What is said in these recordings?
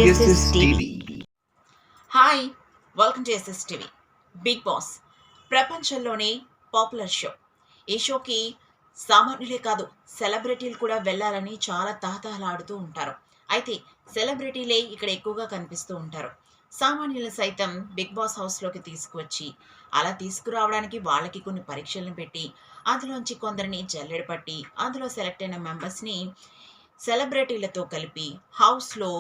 SS TV. Hi, welcome to SS TV. Bigg Boss ప్రపంచంలోనే popular show. ఈ షోకి సామాన్యులే కాదు, సెలబ్రిటీలు కూడా వెళ్ళాలని చాలా తహతహలాడుతూ ఉంటారు. అయితే సెలబ్రిటీలే ఇక్కడ ఎక్కువగా కనిపిస్తూ ఉంటారు. సామాన్యులు సైతం బిగ్ బాస్ హౌస్లోకి తీసుకువచ్చి అలా తీసుకురావడానికి వాళ్ళకి కొన్ని పరీక్షలను పెట్టి అందులోంచి కొందరిని జల్లెడ పట్టి అందులో సెలెక్ట్ అయిన మెంబర్స్ని సెలబ్రిటీలతో కలిపి హౌస్లో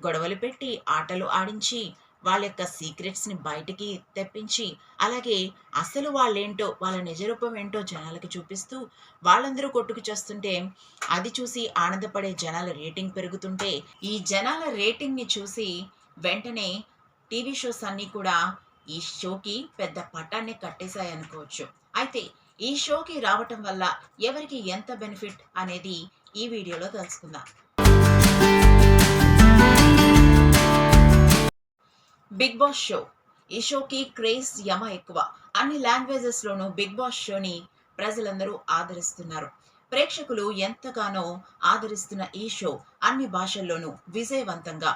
గొడవలు పెట్టి ఆటలు ఆడించి వాళ్ళ యొక్క సీక్రెట్స్ని బయటికి తెప్పించి అలాగే అసలు వాళ్ళేంటో వాళ్ళ నిజరూపం ఏంటో జనాలకి చూపిస్తూ వాళ్ళందరూ కొట్టుకు చేస్తుంటే అది చూసి ఆనందపడే జనాల రేటింగ్ పెరుగుతుంటే ఈ జనాల రేటింగ్ని చూసి వెంటనే టీవీ షోస్ అన్నీ కూడా ఈ షోకి పెద్ద పట్టాన్ని కట్టేశాయనుకోవచ్చు. అయితే ఈ షోకి రావటం వల్ల ఎవరికి ఎంత బెనిఫిట్ అనేది ఈ వీడియోలో తెలుసుకుందాం. Bigg Boss show. ఈ షోకి క్రేజ్ యమ ఎక్కువ. అన్ని లాంగ్వేజెస్లోనూ బిగ్ బాస్ షోని ప్రజలందరూ ఆదరిస్తున్నారు. ప్రేక్షకులు ఎంతగానో ఆదరిస్తున్న ఈ షో అన్ని భాషల్లోనూ విజయవంతంగా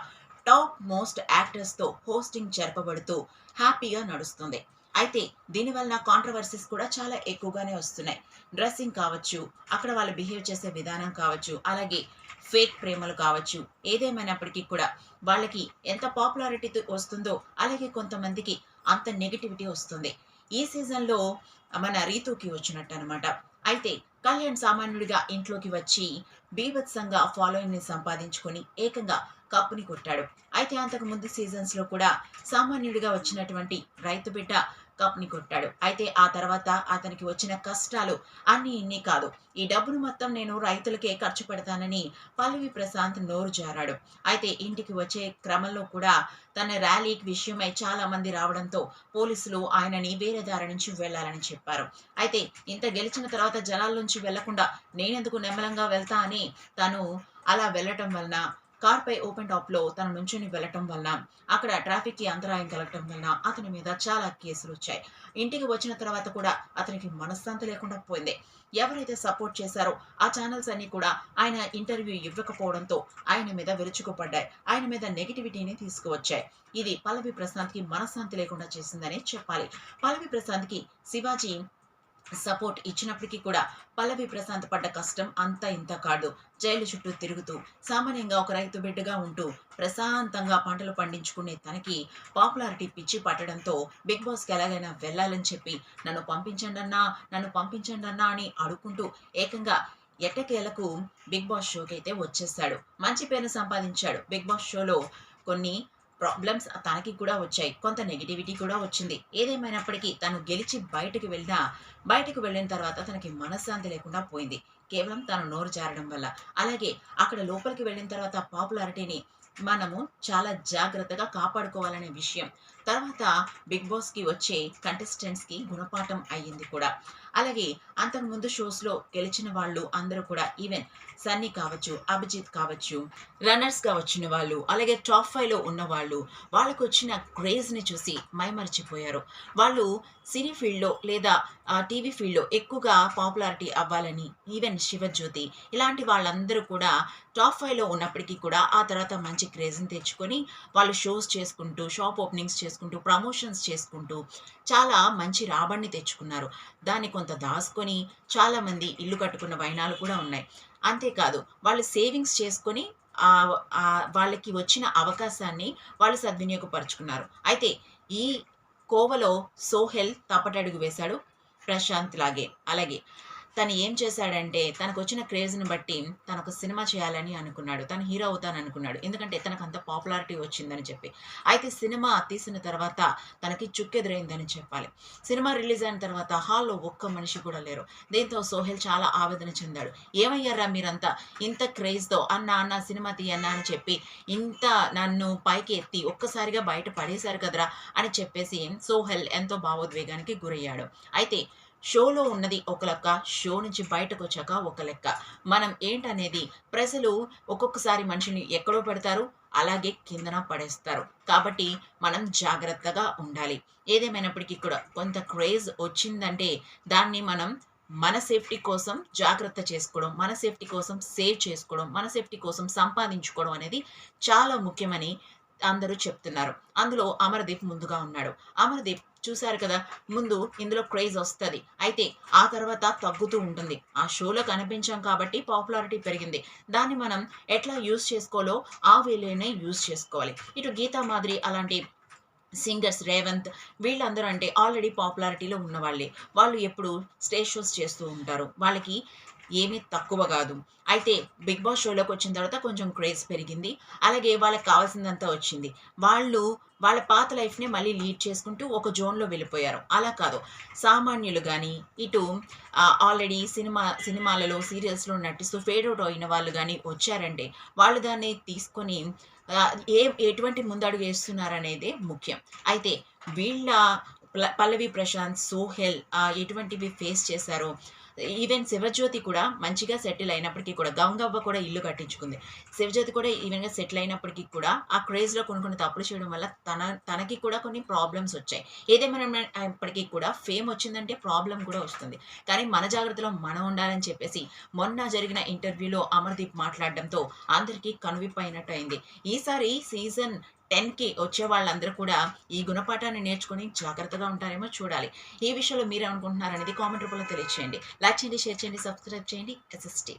టాప్ మోస్ట్ యాక్టర్స్తో హోస్టింగ్ జరపబడుతూ హ్యాపీగా నడుస్తుంది. అయితే దీనివల్ల కాంట్రవర్సీస్ కూడా చాలా ఎక్కువగానే వస్తున్నాయి. డ్రెస్సింగ్ కావచ్చు, అక్కడ వాళ్ళు బిహేవ్ చేసే విధానం కావచ్చు, అలాగే ఫేక్ ప్రేమలు కావచ్చు, ఏదేమైనప్పటికీ కూడా వాళ్ళకి ఎంత పాపులారిటీ వస్తుందో అలాగే కొంతమందికి అంత నెగిటివిటీ వస్తుంది. ఈ సీజన్లో మన రీతుకి వచ్చినట్టు అనమాట. అయితే కళ్యాణ్ సామాన్యుడిగా ఇంట్లోకి వచ్చి బీభత్సంగా ఫాలోయింగ్ని సంపాదించుకొని ఏకంగా కప్పుని కొట్టాడు. అయితే అంతకు ముందు సీజన్స్లో కూడా సామాన్యుడిగా వచ్చినటువంటి రైతు బిడ్డ కప్ని కొట్టాడు. అయితే ఆ తర్వాత అతనికి వచ్చిన కష్టాలు అన్నీ ఇన్ని కాదు, ఈ డబ్బును మొత్తం నేను రైతులకే ఖర్చు పెడతానని పల్లవి ప్రశాంత్ నోరు జారాడు. అయితే ఇంటికి వచ్చే క్రమంలో కూడా తన ర్యాలీకి విషయమై చాలా మంది రావడంతో పోలీసులు ఆయనని వేరే దారి నుంచి వెళ్లాలని చెప్పారు. అయితే ఇంత గెలిచిన తర్వాత జనాల నుంచి వెళ్లకుండా నేనెందుకు నెమ్మలంగా వెళ్తా అని తను అలా వెళ్ళటం వలన కార్పై ఓపెన్ టాప్లో తన నుంచుని వెళ్ళటం వలన అక్కడ ట్రాఫిక్కి అంతరాయం కలగటం వలన అతని మీద చాలా కేసులు వచ్చాయి. ఇంటికి వచ్చిన తర్వాత కూడా అతనికి మనశ్శాంతి లేకుండా పోయింది. ఎవరైతే సపోర్ట్ చేశారో ఆ ఛానల్స్ అన్ని కూడా ఆయన ఇంటర్వ్యూ ఇవ్వకపోవడంతో ఆయన మీద విరుచుకుపడ్డాయి, ఆయన మీద నెగిటివిటీని తీసుకువచ్చాయి. ఇది పల్లవి ప్రశాంత్కి మనశ్శాంతి లేకుండా చేసిందని చెప్పాలి. పల్లవి ప్రశాంత్కి శివాజీ సపోర్ట్ ఇచ్చినప్పటికీ కూడా పల్లవి ప్రశాంత్ పడ్డ కష్టం అంతా ఇంత కాదు. జైలు చుట్టూ తిరుగుతూ సామాన్యంగా ఒక రైతు బిడ్డగా ఉంటూ ప్రశాంతంగా పంటలు పండించుకునే తనకి పాపులారిటీ పిచ్చి పట్టడంతో బిగ్ బాస్కి ఎలాగైనా వెళ్ళాలని చెప్పి నన్ను పంపించండి అన్నా అని అడుక్కుంటూ ఏకంగా ఎట్టకేలకు బిగ్ బాస్ షోకి అయితే వచ్చేసాడు. మంచి పేరును సంపాదించాడు. బిగ్ బాస్ షోలో కొన్ని ప్రాబ్లమ్స్ తనకి కూడా వచ్చాయి, కొంత నెగిటివిటీ కూడా వచ్చింది. ఏదేమైనప్పటికీ తను గెలిచి బయటకు వెళ్ళిన తర్వాత తనకి మనశ్శాంతి లేకుండా పోయింది, కేవలం తను నోరు జారడం వల్ల. అలాగే అక్కడ లోపలికి వెళ్ళిన తర్వాత పాపులారిటీని మనము చాలా జాగ్రత్తగా కాపాడుకోవాలనే విషయం తర్వాత బిగ్ బాస్కి వచ్చే కంటెస్టెంట్స్కి గుణపాఠం అయ్యింది కూడా. అలాగే అంతకుముందు షోస్లో గెలిచిన వాళ్ళు అందరూ కూడా ఈవెన్ సన్నీ కావచ్చు, అభిజిత్ కావచ్చు, రన్నర్స్గా వచ్చిన వాళ్ళు, అలాగే టాప్ 5లో ఉన్న వాళ్ళు, వాళ్ళకు వచ్చిన క్రేజ్ని చూసి మైమరిచిపోయారు. వాళ్ళు సినీ ఫీల్డ్లో లేదా టీవీ ఫీల్డ్లో ఎక్కువగా పాపులారిటీ అవ్వాలని ఈవెన్ శివజ్యోతి ఇలాంటి వాళ్ళందరూ కూడా టాప్ 5లో ఉన్నప్పటికీ కూడా ఆ తర్వాత మంచి క్రేజ్ని తెచ్చుకొని వాళ్ళు షోస్ చేసుకుంటూ, షాప్ ఓపెనింగ్స్ చేసుకుంటూ, ప్రమోషన్స్ చేసుకుంటూ చాలా మంచి రాబడిని తెచ్చుకున్నారు. దాన్ని కొంత దాచుకొని చాలామంది ఇల్లు కట్టుకున్న వైనాలు కూడా ఉన్నాయి. అంతేకాదు వాళ్ళు సేవింగ్స్ చేసుకొని వాళ్ళకి వచ్చిన అవకాశాన్ని వాళ్ళు సద్వినియోగపరుచుకున్నారు. అయితే ఈ కోవలో సోహెల్ తప్పటడుగు వేశాడు ప్రశాంత్ లాగే. అలాగే తను ఏం చేశాడంటే తనకు వచ్చిన క్రేజ్ని బట్టి తను ఒక సినిమా చేయాలని అనుకున్నాడు, తను హీరో అవుతాను అనుకున్నాడు, ఎందుకంటే తనకు అంత పాపులారిటీ వచ్చిందని చెప్పి. అయితే సినిమా తీసిన తర్వాత తనకి చుక్కెదురైందని చెప్పాలి. సినిమా రిలీజ్ అయిన తర్వాత హాల్లో ఒక్క మనిషి కూడా లేరు. దీంతో సోహెల్ చాలా ఆవేదన చెందాడు. ఏమయ్యారా మీరంతా ఇంత క్రేజ్తో అన్న సినిమా తీయన్నా అని చెప్పి ఇంత నన్ను పైకి ఎత్తి ఒక్కసారిగా బయట పడేశారు కదరా అని చెప్పేసి సోహెల్ ఎంతో భావోద్వేగానికి గురయ్యాడు. అయితే షోలో ఉన్నది ఒక లెక్క, షో నుంచి బయటకు వచ్చాక ఒక లెక్క. మనం ఏంటనేది ప్రజలు ఒక్కొక్కసారి మనిషిని ఎక్కడో పెడతారు, అలాగే కిందన పడేస్తారు. కాబట్టి మనం జాగ్రత్తగా ఉండాలి. ఏదేమైనప్పటికీ కూడా కొంత క్రేజ్ వచ్చిందంటే దాన్ని మనం మన సేఫ్టీ కోసం జాగ్రత్త చేసుకోవడం, మన సేఫ్టీ కోసం సేవ్ చేసుకోవడం, మన సేఫ్టీ కోసం సంపాదించుకోవడం అనేది చాలా ముఖ్యమని అందరూ చెప్తున్నారు. అందులో అమర్‌దీప్ ముందుగా ఉన్నాడు. అమర్‌దీప్ చూసారు కదా! ముందు ఇందులో క్రేజ్ ఒస్తది. అయితే ఆ తర్వాత తగ్గుతూ ఉంటుంది. ఆ షోలో కనిపించాం కాబట్టి పాపులారిటీ పెరిగింది. దాన్ని మనం ఎట్లా యూజ్ చేసుకోవాలో ఆ వేలోనే యూజ్ చేసుకోవాలి. ఇటు గీతా మాదిరి అలాంటి సింగర్స్ రేవంత్ వీళ్ళందరూ అంటే ఆల్రెడీ పాపులారిటీలో ఉన్నవాళ్ళే. వాళ్ళు ఎప్పుడు స్టేజ్ షోస్ చేస్తూ ఉంటారు. వాళ్ళకి ఏమీ తక్కువ గాదు. అయితే 'బిగ్ బాస్' షోలోకొచ్చిన తర్వాత కొంచెం క్రేజ్ పెరిగింది. అలాగే వాళ్ళకి కావాల్సిందంతా వచ్చింది. వాళ్ళు వాళ్ళ పాత లైఫ్‌ని మళ్ళీ లీడ్ చేసుకుంటూ ఒక జోన్‌లో వెళ్ళిపోయారు. అలా కాదు సామాన్యులు గాని, ఇటు ఆల్రెడీ సినిమాలలో, సీరియల్స్‌లో నటిస్తూ ఫేడ్ ఔట్ అయిన వాళ్ళు గాని వచ్చారంటే, వాళ్ళు దాన్ని తీసుకొని ఎటువంటి ముందడుగు ఏస్తున్నారనేదే ముఖ్యం. అయితే వీళ్ళ 'పల్లవి ప్రశాంత్', 'సోహెల్' ఎటువంటివి ఫేస్ చేశారో, ఈవెన్ 'శివజ్యోతి' కూడా మంచిగా సెటిల్ అయినప్పటికీ కూడా 'గంగవ్వ' కూడా ఇల్లు కట్టించుకుంది. 'శివజ్యోతి' కూడా ఈవెన్‌గా సెటిల్ అయినప్పటికీ కూడా ఆ క్రేజ్‌లో కొన్ని తప్పులు చేయడం వల్ల తనకి కూడా కొన్ని ప్రాబ్లమ్స్ వచ్చాయి. ఏదేమైనప్పటికీ కూడా ఫేమ్ వచ్చిందంటే ప్రాబ్లమ్ కూడా వస్తుంది. కానీ మన జాగ్రత్తలో మనం ఉండాలని చెప్పేసి మొన్న జరిగిన ఇంటర్వ్యూలో అమర్‌దీప్ మాట్లాడడంతో అందరికీ కనువిప్పయినట్టు అయింది. ఈసారి సీజన్ 10కి వచ్చే వాళ్ళందరూ కూడా ఈ గుణపాఠాన్ని నేర్చుకొని జాగ్రత్తగా ఉంటారేమో చూడాలి. ఈ విషయంలో మీరేమనుకుంటున్నారనేది కామెంట్ రూపంలో తెలియజేయండి. లైక్ చేయండి, షేర్ చేయండి, సబ్స్క్రైబ్ చేయండి. ఎస్ఎస్‌టీ.